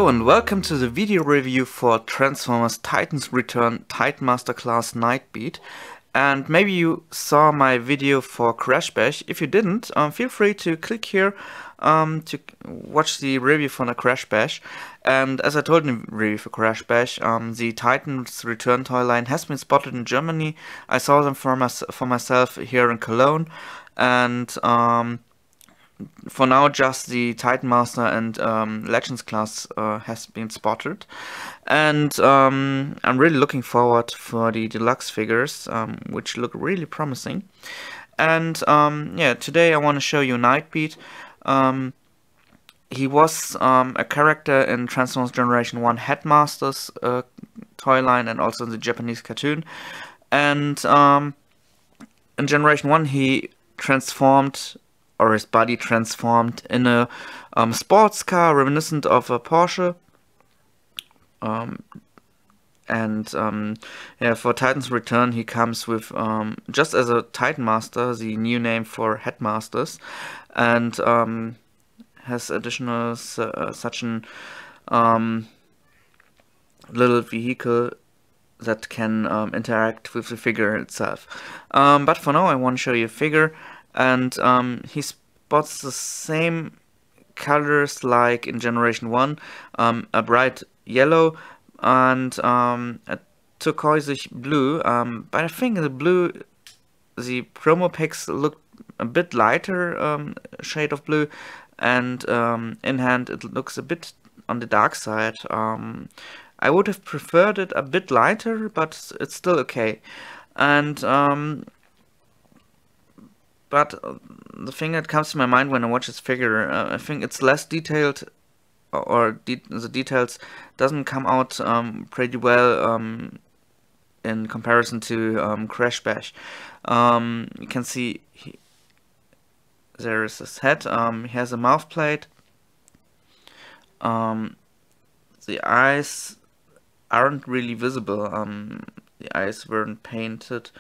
Hello and welcome to the video review for Transformers Titans Return Titan Masterclass Nightbeat. And maybe you saw my video for Crash Bash. If you didn't, feel free to click here to watch the review for the Crash Bash. And as I told in the review for Crash Bash, the Titans Return toy line has been spotted in Germany. I saw them for myself here in Cologne, and for now, just the Titan Master and Legends class has been spotted, and I'm really looking forward for the deluxe figures, which look really promising. And yeah, today I want to show you Nightbeat. He was a character in Transformers Generation 1 Headmasters toy line and also in the Japanese cartoon. And in Generation 1 he transformed, or his body transformed, in a sports car reminiscent of a Porsche. Yeah, for Titan's Return he comes with, just as a Titan Master, the new name for Headmasters, and has additional such an little vehicle that can interact with the figure itself. But for now I want to show you a figure. And he spots the same colors like in Generation 1, a bright yellow and a turquoise blue. But I think the blue, the promo pics look a bit lighter shade of blue, and in hand it looks a bit on the dark side. I would have preferred it a bit lighter, but it's still okay. And but the thing that comes to my mind when I watch this figure, I think it's less detailed, or the details doesn't come out pretty well in comparison to Crash Bash. You can see there is his head. He has a mouth plate. The eyes aren't really visible. The eyes weren't painted.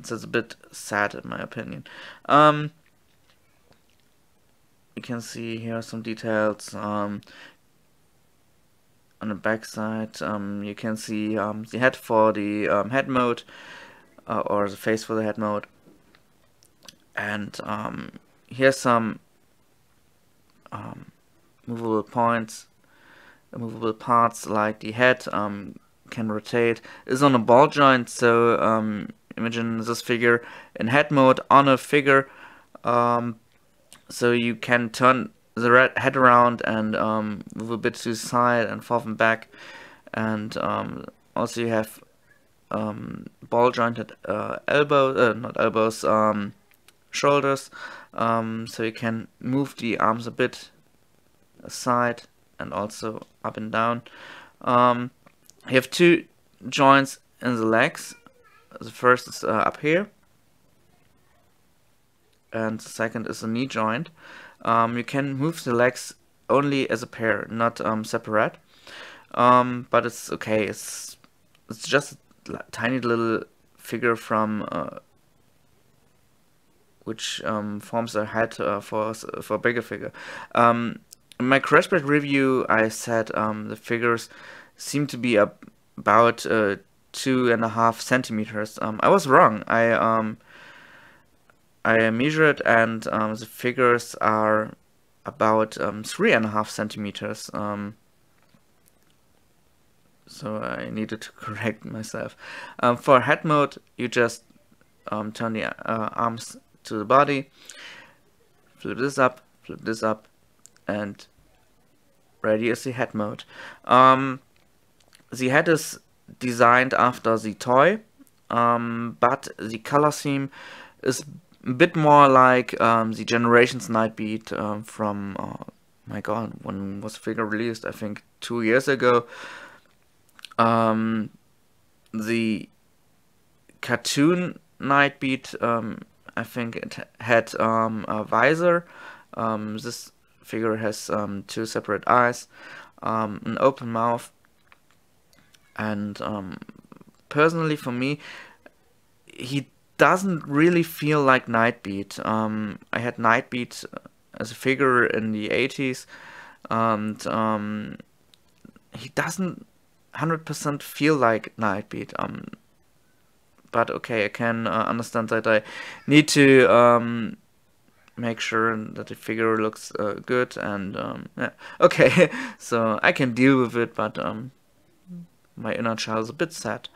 So it's a bit sad in my opinion. You can see here some details on the back side. You can see the head for the head mode, or the face for the head mode. And here's some movable points, movable parts, like the head can rotate. It's on a ball joint, so imagine this figure in head mode on a figure, so you can turn the head around and move a bit to the side and forth and back, and also you have ball jointed elbows, not elbows, shoulders, so you can move the arms a bit aside and also up and down. You have two joints in the legs. The first is up here, and the second is a knee joint. You can move the legs only as a pair, not separate. But it's okay. It's just a tiny little figure from which forms a head for a bigger figure. In my Crash Bash review, I said the figures seem to be about 2.5 centimeters. I was wrong. I measured, and the figures are about 3.5 centimeters. So I needed to correct myself. For head mode, you just turn the arms to the body, flip this up, and ready is the head mode. The head is designed after the toy, but the color scheme is a bit more like the Generations Nightbeat from, my god, when was the figure released? I think 2 years ago. The cartoon Nightbeat, I think it had a visor. This figure has 2 separate eyes, an open mouth. And personally, for me, he doesn't really feel like Nightbeat. I had Nightbeat as a figure in the 80s, and he doesn't 100% feel like Nightbeat. But okay, I can understand that I need to make sure that the figure looks good, and yeah, okay, so I can deal with it, but my inner child is a bit sad.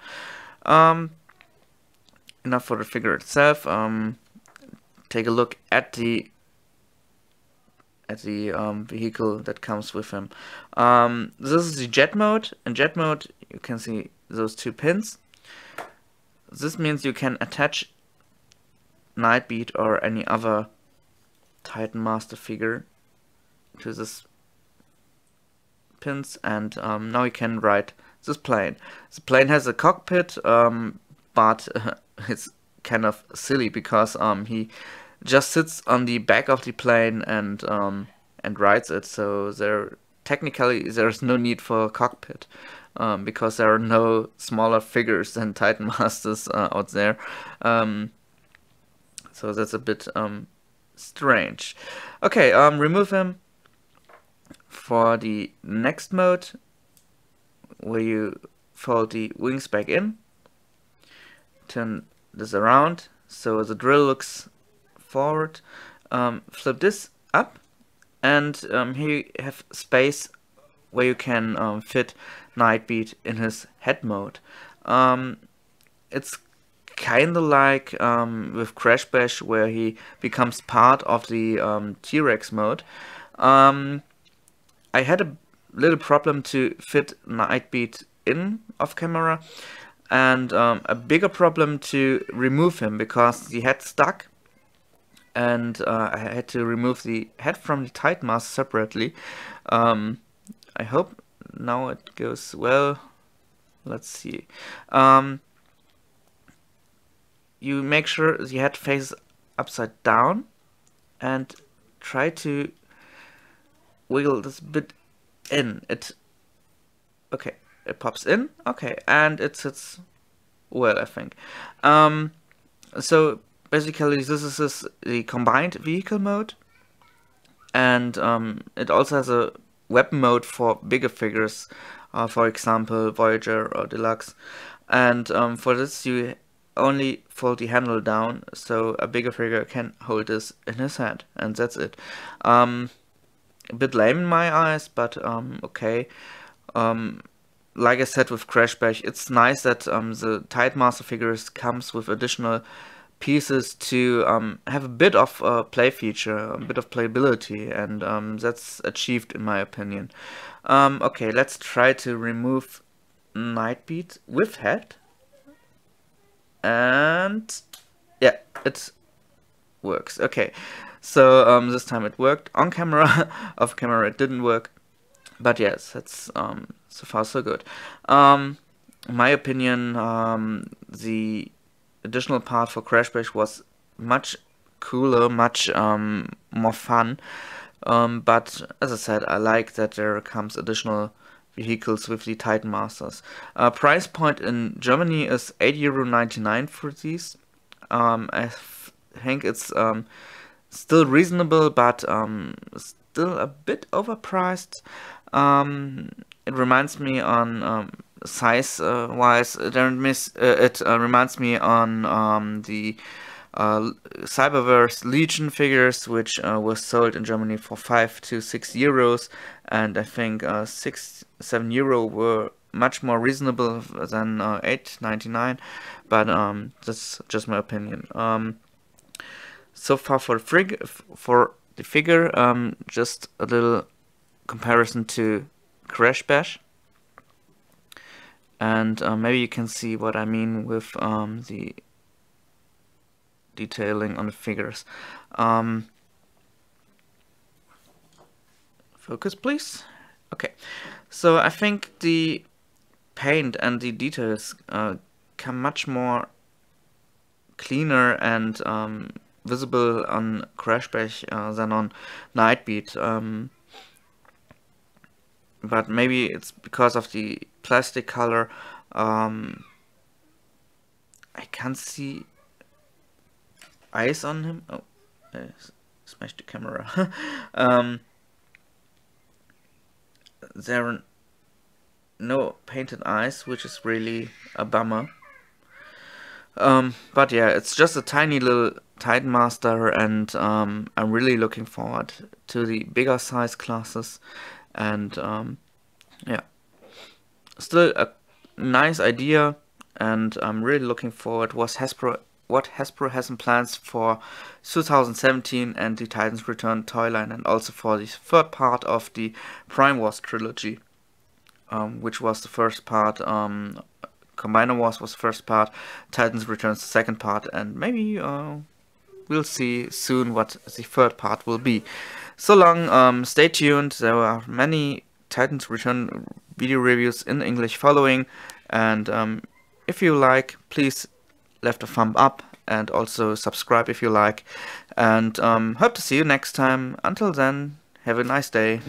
Enough for the figure itself. Take a look at the vehicle that comes with him. This is the jet mode. In jet mode, you can see those two pins. This means you can attach Nightbeat or any other Titan Master figure to this pins, and now you can ride this plane. The plane has a cockpit, but it's kind of silly because he just sits on the back of the plane and rides it. So technically there's no need for a cockpit, because there are no smaller figures than Titan Masters out there. So that's a bit strange. Okay, remove him. For the next mode, where you fold the wings back in, turn this around so the drill looks forward, flip this up, and here you have space where you can fit Nightbeat in his head mode. It's kinda like with Crash Bash, where he becomes part of the T-Rex mode. I had a little problem to fit Nightbeat in off camera, and a bigger problem to remove him because the head stuck, and I had to remove the head from the Titan Master separately. I hope now it goes well. Let's see. You make sure the head faces upside down and try to wiggle this bit in. Okay, it pops in. Okay, and it sits well, I think. So basically, this is the combined vehicle mode, and it also has a weapon mode for bigger figures, for example, Voyager or Deluxe. And for this, you only fold the handle down, so a bigger figure can hold this in his hand, and that's it. A bit lame in my eyes, but okay. Like I said with Crash Bash, it's nice that the Titan Master figures comes with additional pieces to have a bit of play feature, a bit of playability, and that's achieved in my opinion. Okay, let's try to remove Nightbeat with head, and yeah, it works. Okay, so this time it worked on camera. Off camera it didn't work, but yes, that's so far so good. In my opinion, the additional part for Crash Bash was much cooler, much more fun. But as I said, I like that there comes additional vehicles with the Titan Masters. Price point in Germany is €8.99 for these. I think it's still reasonable, but still a bit overpriced. It reminds me on size wise, it reminds me on the Cyberverse Legion figures, which were sold in Germany for 5 to 6 euros, and I think 6-7 euro were much more reasonable than €8.99, but that's just my opinion. So far for the figure, just a little comparison to Crash Bash, and maybe you can see what I mean with the detailing on the figures. Focus, please. Okay, so I think the paint and the details come much more cleaner and visible on Crash Bash than on Nightbeat. But maybe it's because of the plastic color. I can't see eyes on him. Oh, I smashed the camera. there are no painted eyes, which is really a bummer. But yeah, it's just a tiny little Titan Master, and I'm really looking forward to the bigger size classes. And yeah, still a nice idea, and I'm really looking forward what Hasbro has in plans for 2017 and the Titans Return toy line, and also for the third part of the Prime Wars trilogy, which was the first part. Combiner Wars was the first part, Titans Returns the second part, and maybe we'll see soon what the third part will be. So long, stay tuned. There are many Titans Return video reviews in English following, and if you like, please left a thumb up and also subscribe if you like, and hope to see you next time. Until then, have a nice day.